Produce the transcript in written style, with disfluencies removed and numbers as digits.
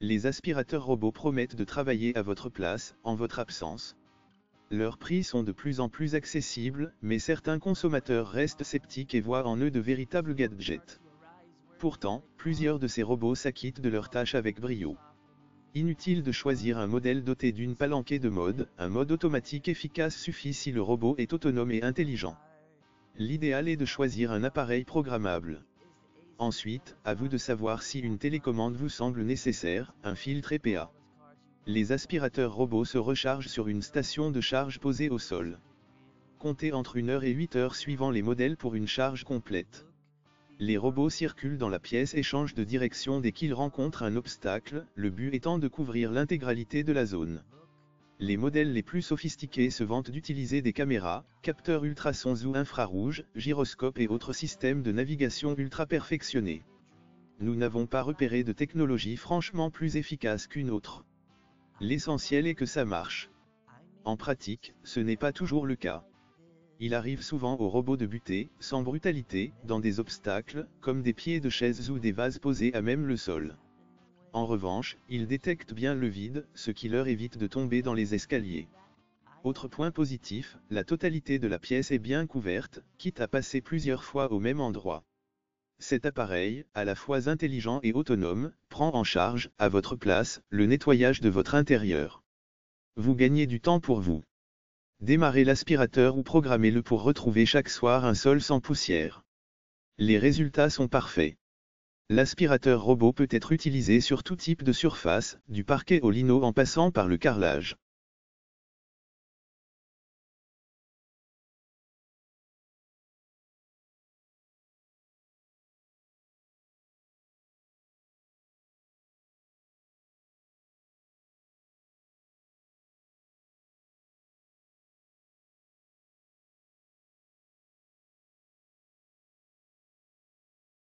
Les aspirateurs robots promettent de travailler à votre place, en votre absence. Leurs prix sont de plus en plus accessibles, mais certains consommateurs restent sceptiques et voient en eux de véritables gadgets. Pourtant, plusieurs de ces robots s'acquittent de leurs tâches avec brio. Inutile de choisir un modèle doté d'une palanquée de mode, un mode automatique efficace suffit si le robot est autonome et intelligent. L'idéal est de choisir un appareil programmable. Ensuite, à vous de savoir si une télécommande vous semble nécessaire, un filtre EPA. Les aspirateurs robots se rechargent sur une station de charge posée au sol. Comptez entre 1 heure et 8 heures suivant les modèles pour une charge complète. Les robots circulent dans la pièce et changent de direction dès qu'ils rencontrent un obstacle, le but étant de couvrir l'intégralité de la zone. Les modèles les plus sophistiqués se vantent d'utiliser des caméras, capteurs ultrasons ou infrarouges, gyroscopes et autres systèmes de navigation ultra perfectionnés. Nous n'avons pas repéré de technologie franchement plus efficace qu'une autre. L'essentiel est que ça marche. En pratique, ce n'est pas toujours le cas. Il arrive souvent aux robots de buter, sans brutalité, dans des obstacles, comme des pieds de chaises ou des vases posés à même le sol. En revanche, ils détectent bien le vide, ce qui leur évite de tomber dans les escaliers. Autre point positif, la totalité de la pièce est bien couverte, quitte à passer plusieurs fois au même endroit. Cet appareil, à la fois intelligent et autonome, prend en charge, à votre place, le nettoyage de votre intérieur. Vous gagnez du temps pour vous. Démarrez l'aspirateur ou programmez-le pour retrouver chaque soir un sol sans poussière. Les résultats sont parfaits. L'aspirateur robot peut être utilisé sur tout type de surface, du parquet au lino en passant par le carrelage.